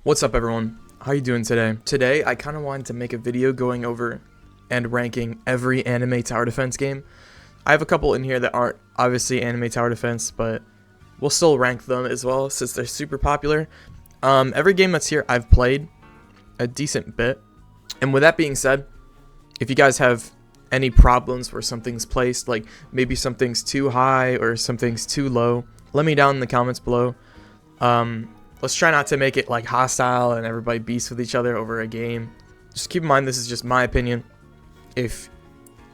What's up everyone? How you doing today? Today I kind of wanted to make a video going over and ranking every anime tower defense game. I have a couple in here that aren't obviously anime tower defense, but we'll still rank them as well since they're super popular. Every game that's here I've played a decent bit. And with that being said, if you guys have any problems where something's placed, like maybe something's too high or something's too low, let me down in the comments below. Let's try not to make it like hostile and everybody beats with each other over a game. Just keep in mind this is just my opinion. If,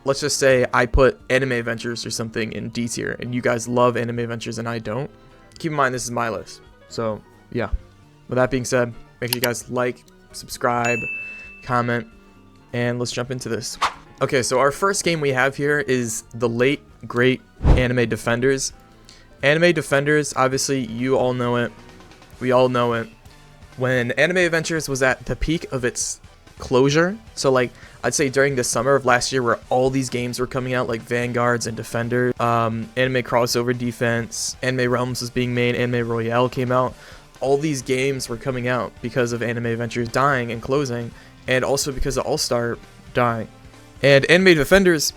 let's just say I put Anime Adventures or something in D tier and you guys love Anime Adventures and I don't, keep in mind this is my list. So yeah, with that being said, make sure you guys like, subscribe, comment, and let's jump into this. Okay, so our first game we have here is the late great Anime Defenders. Anime Defenders, obviously you all know it. We all know it. When Anime Adventures was at the peak of its closure, so like I'd say during the summer of last year where all these games were coming out like Vanguards and Defenders, Anime Crossover Defense, Anime Realms was being made, Anime Royale came out. All these games were coming out because of Anime Adventures dying and closing, and also because of All-Star dying. And Anime Defenders,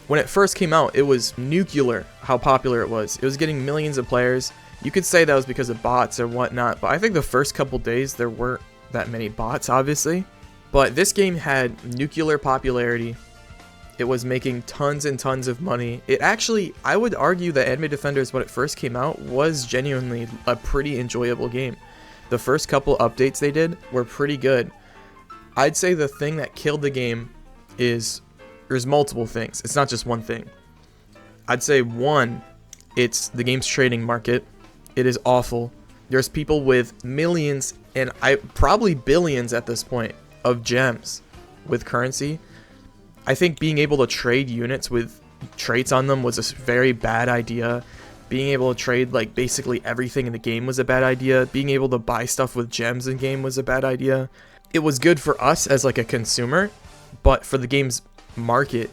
when it first came out, it was nuclear how popular it was. It was getting millions of players. You could say that was because of bots or whatnot, but I think the first couple days there weren't that many bots, obviously. But this game had nuclear popularity. It was making tons and tons of money. It actually, I would argue that Anime Defenders, when it first came out, was genuinely a pretty enjoyable game. The first couple updates they did were pretty good. I'd say the thing that killed the game is, there's multiple things. It's not just one thing. I'd say one, it's the game's trading market. It is awful. There's people with millions and probably billions at this point of gems with currency. I think being able to trade units with traits on them was a very bad idea. Being able to trade like basically everything in the game was a bad idea. Being able to buy stuff with gems in game was a bad idea. It was good for us as like a consumer, but for the game's market,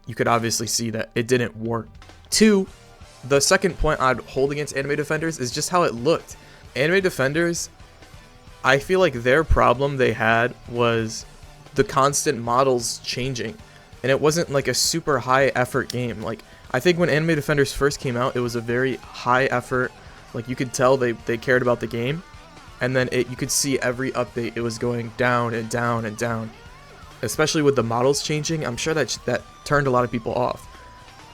you could obviously see that it didn't work. Two, the second point I'd hold against Anime Defenders is just how it looked. Anime Defenders, I feel like their problem they had was the constant models changing. And it wasn't like a super high effort game. Like, I think when Anime Defenders first came out, it was a very high effort. Like, you could tell they cared about the game. And then you could see every update, it was going down and down and down. Especially with the models changing, I'm sure that turned a lot of people off.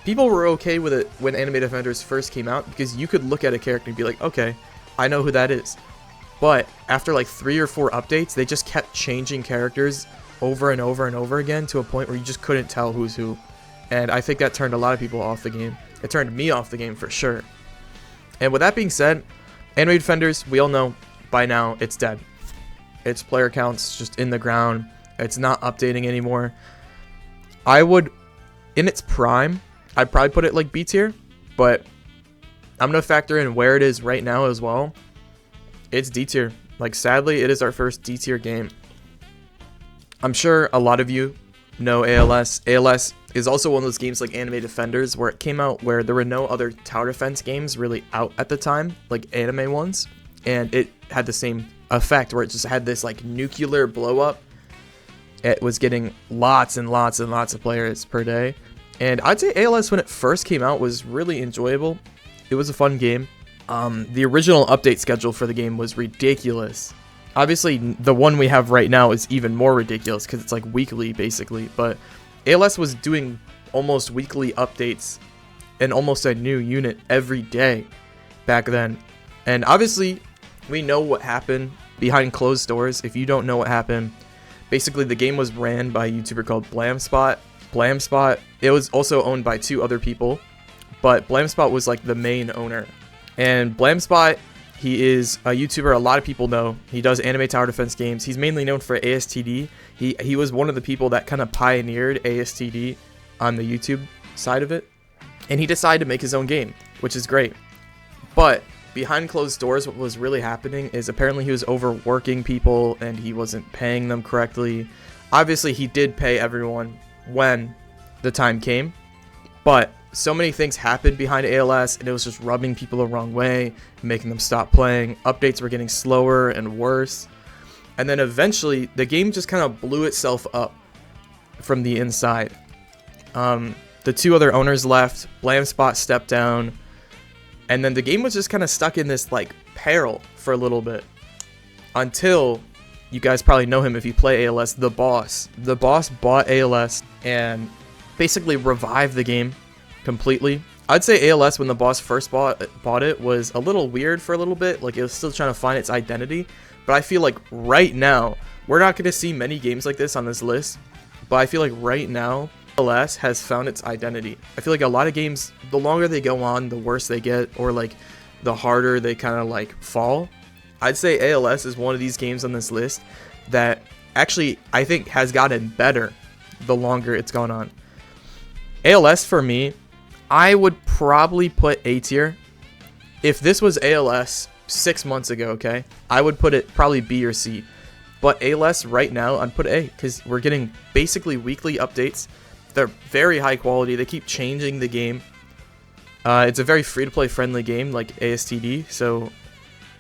People were okay with it when Anime Defenders first came out because you could look at a character and be like, okay, I know who that is. But after like 3 or 4 updates, they just kept changing characters over and over and over again to a point where you just couldn't tell who's who. And I think that turned a lot of people off the game. It turned me off the game for sure. And with that being said, Anime Defenders, we all know by now it's dead. Its player count's just in the ground. It's not updating anymore. I would, in its prime, I'd probably put it like B tier, but I'm going to factor in where it is right now as well. It's D tier. Like, sadly, it is our first D tier game. I'm sure a lot of you know ALS. ALS is also one of those games like Anime Defenders where it came out where there were no other tower defense games really out at the time, like anime ones. And it had the same effect where it just had this like nuclear blow up. It was getting lots and lots and lots of players per day. And I'd say ALS when it first came out was really enjoyable. It was a fun game. The original update schedule for the game was ridiculous. Obviously, the one we have right now is even more ridiculous because it's like weekly basically. But ALS was doing almost weekly updates and almost a new unit every day back then. And obviously, we know what happened behind closed doors. If you don't know what happened, basically the game was ran by a YouTuber called Blamspot. Blamspot, it was also owned by 2 other people, but Blamspot was like the main owner. And Blamspot, he is a YouTuber a lot of people know. He does anime tower defense games. He's mainly known for astd. He was one of the people that kind of pioneered astd on the YouTube side of it. And he decided to make his own game, which is great. But behind closed doors, what was really happening is apparently he was overworking people and he wasn't paying them correctly. Obviously, he did pay everyone when the time came, but so many things happened behind ALS, and it was just rubbing people the wrong way, making them stop playing. Updates were getting slower and worse. And then eventually, the game just kind of blew itself up from the inside. The two other owners left, Blamspot stepped down, and then the game was just kind of stuck in this like peril for a little bit. Until, you guys probably know him if you play ALS, The Boss. The Boss bought ALS and basically revived the game completely. I'd say ALS, when The Boss first bought it, was a little weird for a little bit. Like, it was still trying to find its identity. But I feel like right now, we're not going to see many games like this on this list. But I feel like right now, ALS has found its identity. I feel like a lot of games, the longer they go on, the worse they get. Or like, the harder they kind of like fall. I'd say ALS is one of these games on this list that actually, I think, has gotten better the longer it's gone on. ALS, for me, I would probably put A tier. If this was ALS 6 months ago, okay, I would put it probably B or C. But ALS right now, I'd put A, because we're getting basically weekly updates. They're very high quality. They keep changing the game. It's a very free-to-play friendly game, like astd. So,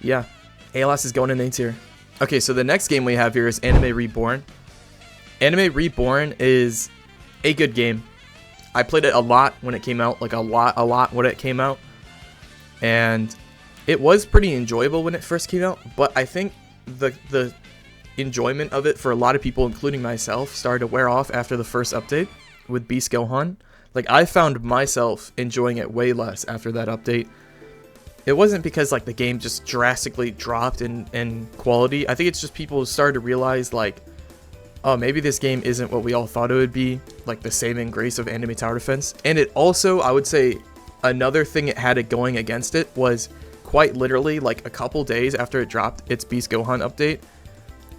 yeah, ALS is going in A tier. Okay, so the next game we have here is Anime Reborn. Anime Reborn is a good game. I played it a lot when it came out, like a lot when it came out. And it was pretty enjoyable when it first came out, but I think the enjoyment of it for a lot of people, including myself, started to wear off after the first update with Beast Gohan. Like, I found myself enjoying it way less after that update. It wasn't because like the game just drastically dropped in quality. I think it's just people started to realize like, oh, maybe this game isn't what we all thought it would be, like the saving grace of Anime Tower Defense. And it also, I would say, another thing it had it going against it was quite literally like a couple days after it dropped its Beast Gohan update,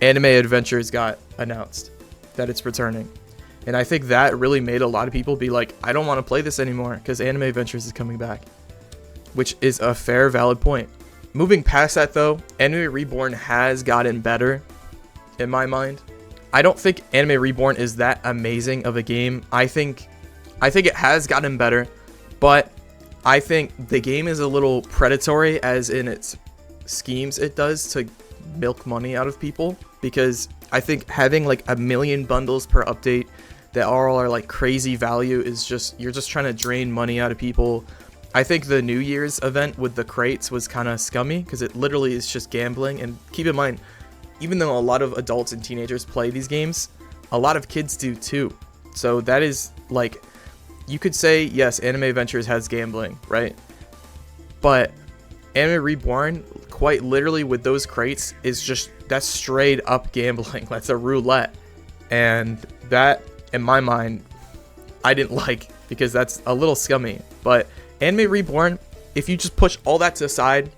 Anime Adventures got announced that it's returning. And I think that really made a lot of people be like, I don't want to play this anymore because Anime Adventures is coming back, which is a fair, valid point. Moving past that though, Anime Reborn has gotten better in my mind. I don't think Anime Reborn is that amazing of a game. I think it has gotten better, but I think the game is a little predatory as in its schemes it does to milk money out of people, because I think having like 1 million bundles per update that all are like crazy value is just, you're just trying to drain money out of people. I think the New Year's event with the crates was kind of scummy because it literally is just gambling. And keep in mind, even though a lot of adults and teenagers play these games, a lot of kids do too. So that is like, you could say, yes, Anime Adventures has gambling, right? But Anime Reborn, quite literally with those crates, is just, that's straight up gambling. That's a roulette. And that, in my mind, I didn't like, because that's a little scummy. But Anime Reborn, if you just push all that to the side,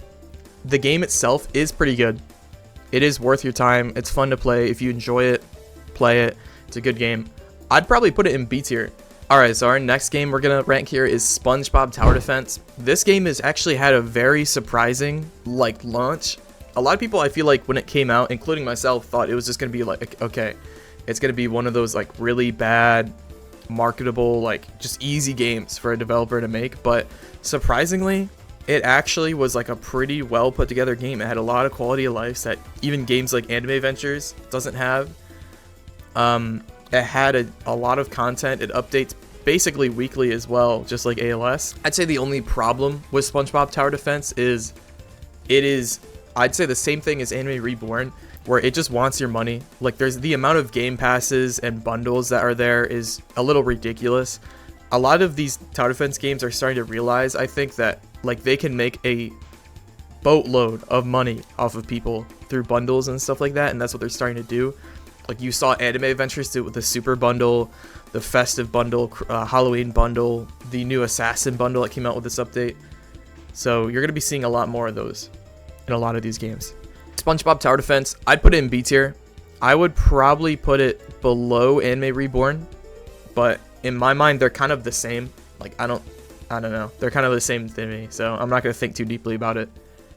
the game itself is pretty good. It is worth your time. It's fun to play. If you enjoy it, play it. It's a good game. I'd probably put it in B tier. Alright, so our next game we're going to rank here is SpongeBob Tower Defense. This game has actually had a very surprising, like, launch. A lot of people, I feel like, when it came out, including myself, thought it was just going to be like, okay, it's going to be one of those, like, really bad, marketable, like, just easy games for a developer to make. But surprisingly, it actually was, like, a pretty well put together game. It had a lot of quality of life that even games like Anime Adventures doesn't have. It had a lot of content. It updates basically weekly as well, just like ALS. I'd say the only problem with SpongeBob Tower Defense is it is, I'd say, the same thing as Anime Reborn, where it just wants your money. Like, there's the amount of game passes and bundles that are there is a little ridiculous. A lot of these Tower Defense games are starting to realize, I think, that like they can make a boatload of money off of people through bundles and stuff like that, and that's what they're starting to do. Like, you saw Anime Adventures do it with the Super Bundle, the Festive Bundle, Halloween Bundle, the new Assassin Bundle that came out with this update. So you're going to be seeing a lot more of those in a lot of these games. SpongeBob Tower Defense, I'd put it in B tier. I would probably put it below Anime Reborn, but in my mind, they're kind of the same. Like, I don't know. They're kind of the same to me, so I'm not going to think too deeply about it.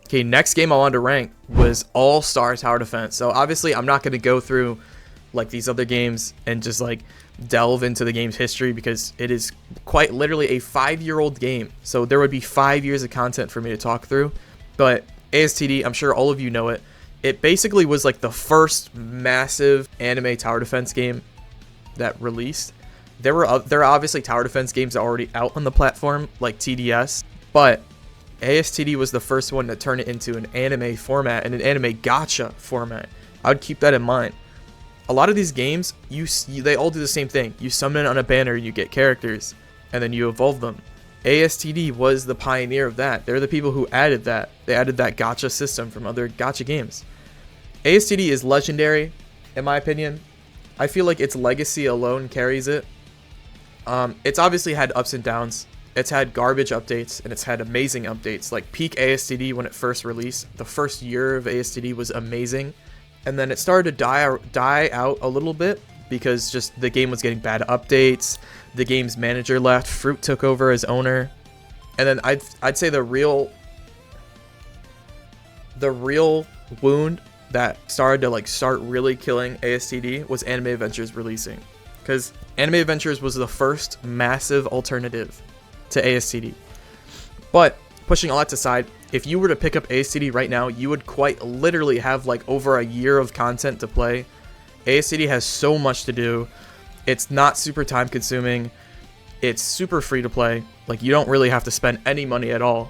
Okay, next game I wanted to rank was All-Star Tower Defense. So obviously, I'm not going to go through like these other games and just like delve into the game's history because it is quite literally a 5-year-old game. So there would be 5 years of content for me to talk through. But ASTD, I'm sure all of you know it. It basically was like the first massive anime tower defense game that released. There are obviously tower defense games already out on the platform like TDS, but ASTD was the first one to turn it into an anime format and an anime gacha format. I would keep that in mind. A lot of these games, they all do the same thing. You summon on a banner, you get characters, and then you evolve them. ASTD was the pioneer of that. They're the people who added that. They added that gacha system from other gacha games. ASTD is legendary, in my opinion. I feel like its legacy alone carries it. It's obviously had ups and downs. It's had garbage updates, and it's had amazing updates. Like peak ASTD when it first released, the first year of ASTD was amazing. And then it started to die out a little bit because just the game was getting bad updates. The game's manager left. Fruit took over as owner. And then I'd say the real wound that started to start really killing ASTD was Anime Adventures releasing. Because Anime Adventures was the first massive alternative to ASTD. But pushing all that aside, if you were to pick up ASTD right now, you would quite literally have over a year of content to play. ASTD has so much to do. It's not super time consuming. It's super free to play. You don't really have to spend any money at all.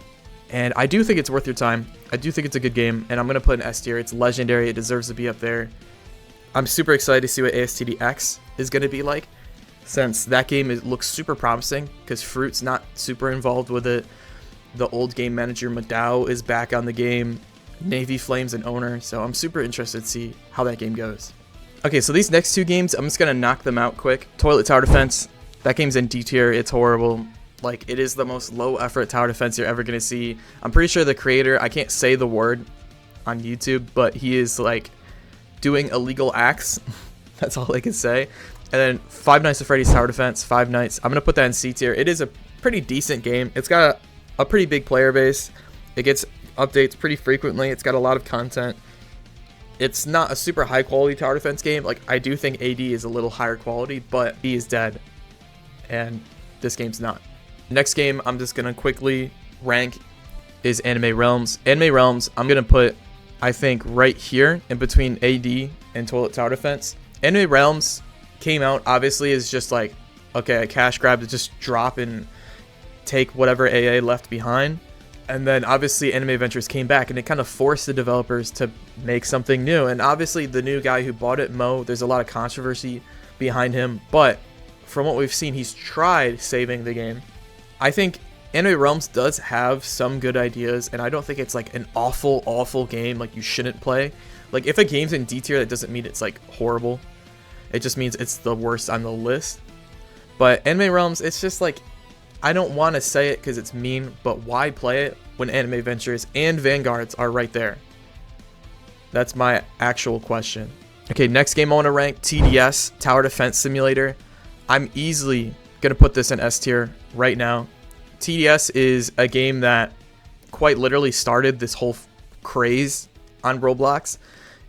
And I do think it's worth your time. I do think it's a good game, and I'm going to put an S tier. It's legendary. It deserves to be up there. I'm super excited to see what ASTD X is going to be like, since that game looks super promising because Fruit's not super involved with it. The old game manager Madao is back on the game. Navy Flame's an owner, so I'm super interested to see how that game goes. Okay, so these next two games, I'm just going to knock them out quick. Toilet Tower Defense, that game's in D tier. It's horrible. It is the most low effort tower defense you're ever going to see. I'm pretty sure the creator, I can't say the word on YouTube, but he is doing illegal acts. That's all I can say. And then Five Nights at Freddy's Tower Defense, Five Nights. I'm going to put that in C tier. It is a pretty decent game. It's got a pretty big player base. It gets updates pretty frequently. It's got a lot of content. It's not a super high quality tower defense game. I do think AD is a little higher quality, but he is dead. And this game's not. Next game I'm just going to quickly rank is Anime Realms. Anime Realms, I'm going to put, I think, right here in between AD and Toilet Tower Defense. Anime Realms came out, obviously, as just okay, a cash grab to just drop and take whatever AA left behind. And then, obviously, Anime Adventures came back, and it kind of forced the developers to make something new. And obviously, the new guy who bought it, Mo, there's a lot of controversy behind him. But from what we've seen, he's tried saving the game. I think Anime Realms does have some good ideas, and I don't think it's an awful game you shouldn't play. If a game's in D tier, that doesn't mean it's horrible. It just means it's the worst on the list. But Anime Realms, it's just I don't want to say it because it's mean, but why play it when Anime Adventures and Vanguards are right there? That's my actual question. Okay, next game I want to rank, TDS, Tower Defense Simulator. I'm easily going to put this in S tier right now. TDS is a game that quite literally started this whole craze on Roblox.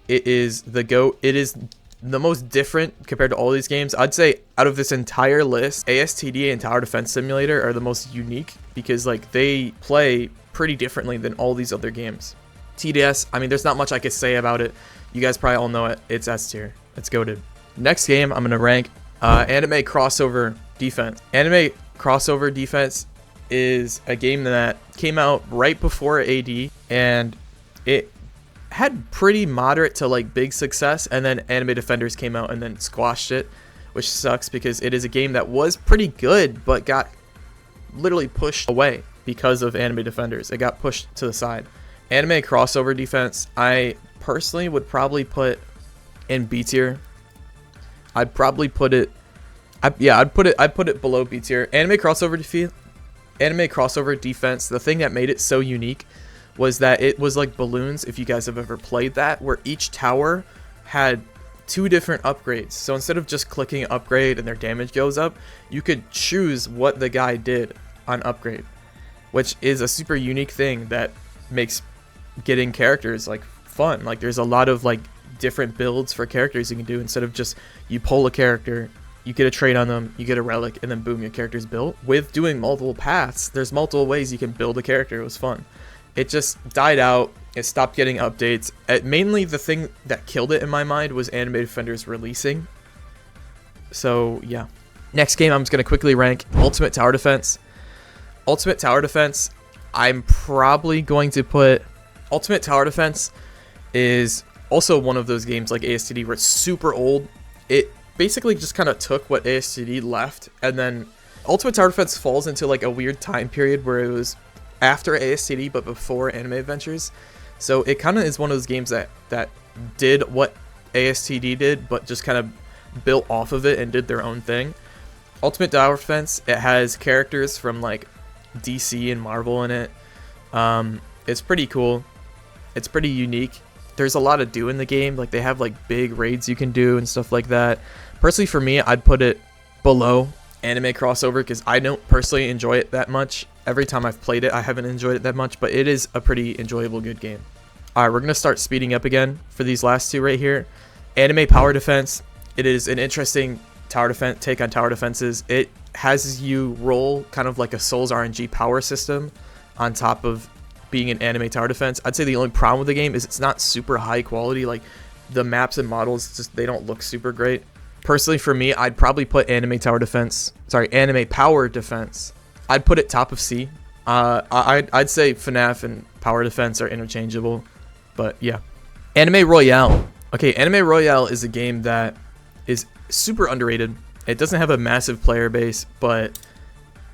It is the GOAT. It is the most different compared to all these games. I'd say out of this entire list, ASTD and Tower Defense Simulator are the most unique because they play pretty differently than all these other games. TDS, I mean, there's not much I could say about it. You guys probably all know it. It's S tier. It's goated. Next game I'm going to rank Anime Crossover Defense. Anime Crossover Defense is a game that came out right before AD, and it had pretty moderate to big success, and then Anime Defenders came out and then squashed it, which sucks because it is a game that was pretty good but got literally pushed away because of Anime Defenders. It got pushed to the side. Anime Crossover Defense, I personally would probably put in B tier. I'd probably put it I'd put it below B tier. Anime Crossover Defense, the thing that made it so unique was that it was like balloons, if you guys have ever played that, where each tower had 2 different upgrades. So instead of just clicking upgrade and their damage goes up, you could choose what the guy did on upgrade, which is a super unique thing that makes getting characters fun. There's a lot of different builds for characters you can do instead of just you pull a character you get a trait on them, you get a relic, and then boom, your character's built. With doing multiple paths, there's multiple ways you can build a character. It was fun. It just died out. It stopped getting updates. Mainly the thing that killed it in my mind was Anime Defenders releasing. So yeah. Next game I'm just going to quickly rank Ultimate Tower Defense. Ultimate Tower Defense, I'm probably going to put... Ultimate Tower Defense is also one of those games like ASTD where it's super old. It basically just kind of took what ASTD left, and then Ultimate Tower Defense falls into like a weird time period where it was after ASTD but before Anime Adventures. So it kind of is one of those games that did what ASTD did, but just kind of built off of it and did their own thing. Ultimate Tower Defense, it has characters from like DC and Marvel in it. It's pretty cool. It's pretty unique. There's a lot to do in the game. Like, they have like big raids you can do and stuff like that. Personally, for me, I'd put it below Anime Crossover because I don't personally enjoy it that much. Every time I've played it, I haven't enjoyed it that much, but it is a pretty enjoyable, good game. All right, we're going to start speeding up again for these last two right here. Anime Power Defense. It is an interesting tower defense take on tower defenses. It has you roll kind of like a Souls RNG power system on top of being an anime tower defense. I'd say the only problem with the game is it's not super high quality. Like, the maps and models, just they don't look super great. Personally, for me, I'd probably put Anime Power Defense. I'd put it top of C. I'd say FNAF and Power Defense are interchangeable, but yeah. Anime Royale. Okay, Anime Royale is a game that is super underrated. It doesn't have a massive player base, but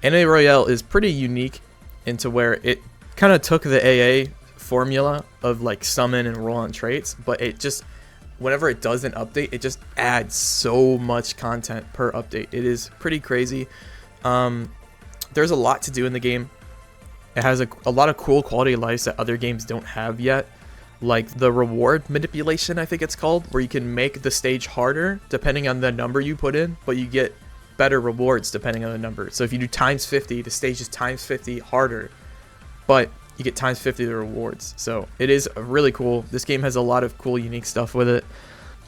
Anime Royale is pretty unique into where it kind of took the AA formula of like summon and roll on traits, but it just, whenever it does an update, it just adds so much content per update. It is pretty crazy. There's a lot to do in the game. It has a lot of cool quality of life that other games don't have yet, like the reward manipulation, I think it's called, where you can make the stage harder depending on the number you put in, but you get better rewards depending on the number. So if you do times 50, the stage is times 50 harder, but you get times 50 the rewards. So it is really cool. This game has a lot of cool, unique stuff with it.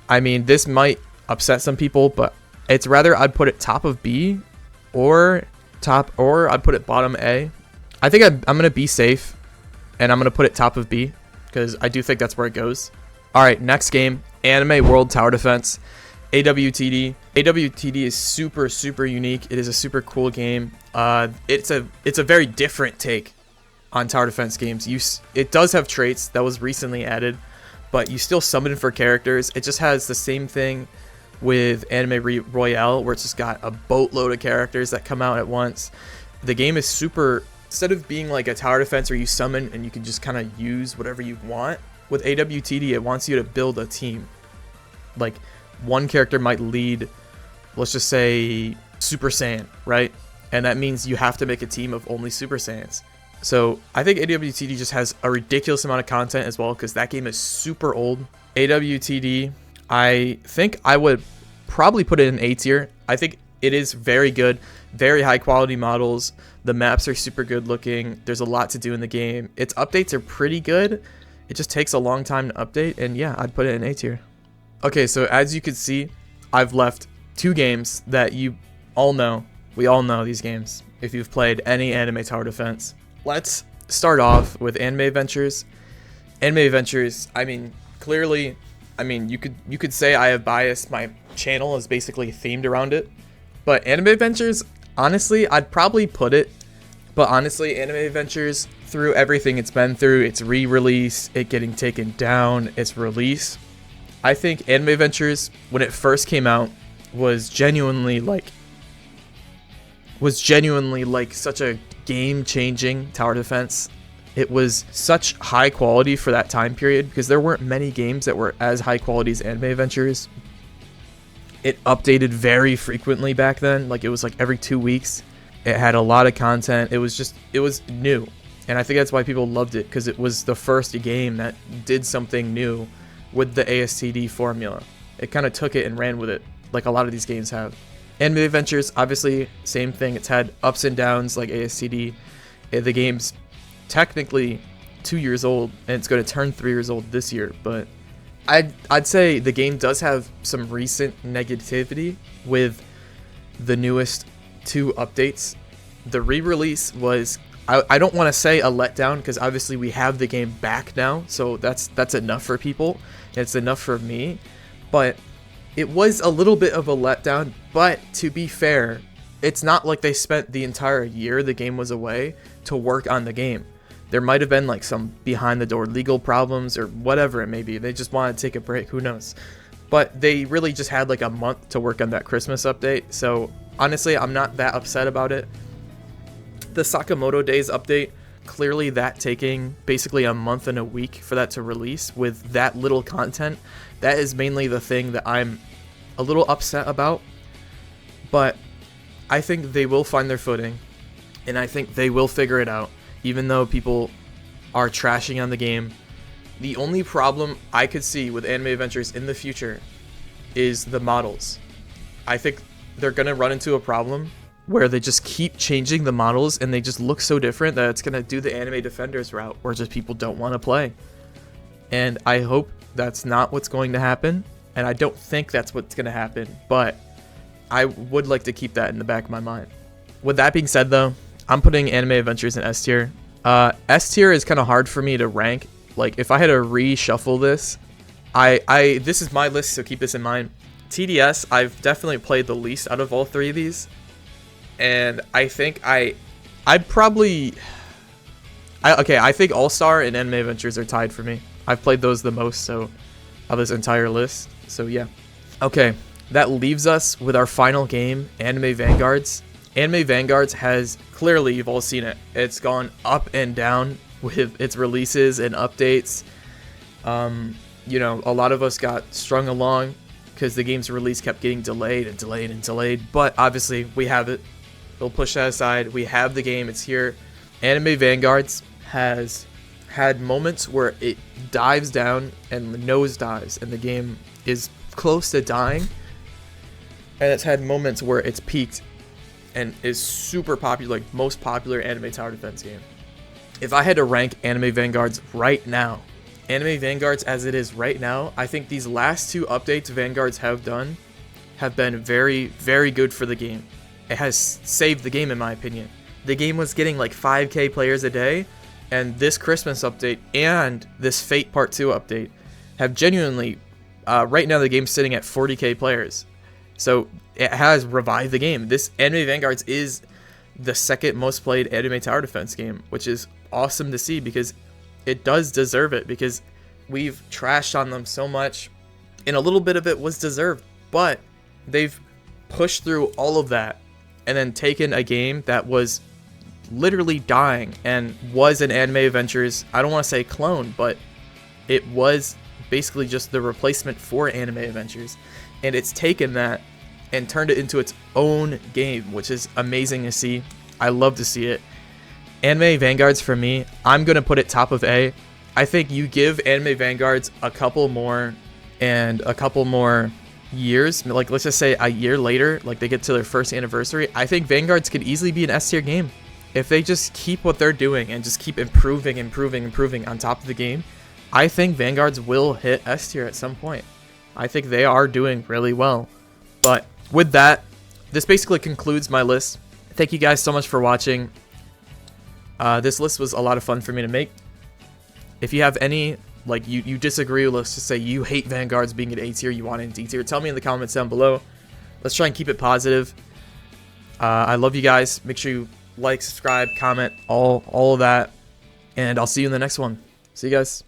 I mean, this might upset some people, but it's rather I'd put it top of B or I'd put it bottom A. I think I'm going to be safe, and I'm going to put it top of B because I do think that's where it goes. All right, next game, Anime World Tower Defense, AWTD. AWTD is super, super unique. It is a super cool game. It's a very different take on tower defense games. It does have traits that was recently added, but you still summon for characters. It just has the same thing with Anime Royale, where it's just got a boatload of characters that come out at once. The game is super, instead of being like a tower defense where you summon and you can just kind of use whatever you want, with AWTD it wants you to build a team. Like, one character might lead, let's just say, Super Saiyan, right? And that means you have to make a team of only Super Saiyans. So I think AWTD just has a ridiculous amount of content as well, because that game is super old. AWTD, I think I would probably put it in A tier. I think it is very good, very high quality models. The maps are super good looking. There's a lot to do in the game. Its updates are pretty good. It just takes a long time to update, and yeah, I'd put it in A tier. Okay, so as you can see, I've left two games that you all know. We all know these games if you've played any anime tower defense. Let's start off with Anime Adventures. Anime Adventures, I mean, clearly, I mean, you could say I have bias. My channel is basically themed around it. But Anime Adventures, honestly, I'd probably put it. But honestly, Anime Adventures, through everything it's been through, its re-release, it getting taken down, its release, I think Anime Adventures, when it first came out, was genuinely like such a game-changing tower defense. It was such high quality for that time period because there weren't many games that were as high quality as Anime Adventures. It updated very frequently back then, like it was like every 2 weeks. It had a lot of content. It was new, and I think that's why people loved it, because it was the first game that did something new with the ASTD formula. It kind of took it and ran with it, like a lot of these games have. Anime Adventures, obviously, same thing. It's had ups and downs like ASTD. The game's technically 2 years old, and it's going to turn 3 years old this year, but I'd say the game does have some recent negativity with the newest 2 updates. The re-release was, I don't want to say a letdown, because obviously we have the game back now, so that's enough for people. It's enough for me, but it was a little bit of a letdown. But to be fair, it's not like they spent the entire year the game was away to work on the game. There might have been like some behind the door legal problems or whatever it may be. They just wanted to take a break, who knows. But they really just had like a month to work on that Christmas update. So honestly, I'm not that upset about it. The Sakamoto Days update, clearly that taking basically a month and a week for that to release with that little content, that is mainly the thing that I'm a little upset about. But I think they will find their footing, and I think they will figure it out, even though people are trashing on the game. The only problem I could see with Anime Adventures in the future is the models. I think they're going to run into a problem where they just keep changing the models and they just look so different that it's going to do the Anime Defenders route where just people don't want to play. And I hope that's not what's going to happen, and I don't think that's what's going to happen, but I would like to keep that in the back of my mind. With that being said though, I'm putting Anime Adventures in S tier. S tier is kind of hard for me to rank. Like if I had to reshuffle this, this is my list, so keep this in mind. TDS, I've definitely played the least out of all 3 of these. And I think I think All-Star and Anime Adventures are tied for me. I've played those the most, so of this entire list. So yeah. Okay, that leaves us with our final game, Anime Vanguards. Anime Vanguards has, clearly you've all seen it, it's gone up and down with its releases and updates. You know, a lot of us got strung along because the game's release kept getting delayed and delayed and delayed, but obviously we have it. We'll push that aside. We have the game, it's here. Anime Vanguards has had moments where it dives down and nosedives and the game is close to dying, and it's had moments where it's peaked and is super popular, like most popular anime tower defense game. If I had to rank Anime Vanguards right now, Anime Vanguards as it is right now, I think these last 2 updates Vanguards have done have been very, very good for the game. It has saved the game in my opinion. The game was getting like 5k players a day, and this Christmas update and this Fate Part 2 update have genuinely, right now the game's sitting at 40k players. So it has revived the game. This Anime Vanguards is the 2nd most played anime tower defense game, which is awesome to see because it does deserve it, because we've trashed on them so much and a little bit of it was deserved, but they've pushed through all of that and then taken a game that was literally dying and was an Anime Adventures, I don't want to say clone, but it was basically just the replacement for Anime Adventures, and it's taken that and turned it into its own game, which is amazing to see. I love to see it. Anime Vanguards for me, I'm going to put it top of A. I think you give Anime Vanguards a couple more years, like let's just say a year later, like they get to their 1st anniversary, I think Vanguards could easily be an S tier game. If they just keep what they're doing and just keep improving on top of the game, I think Vanguards will hit S tier at some point. I think they are doing really well. But with that, this basically concludes my list. Thank you guys so much for watching. This list was a lot of fun for me to make. If you have any, like you disagree, let's just say you hate Vanguards being an A tier, you want it in D tier, tell me in the comments down below. Let's try and keep it positive. I love you guys. Make sure you like, subscribe, comment, all of that. And I'll see you in the next one. See you guys.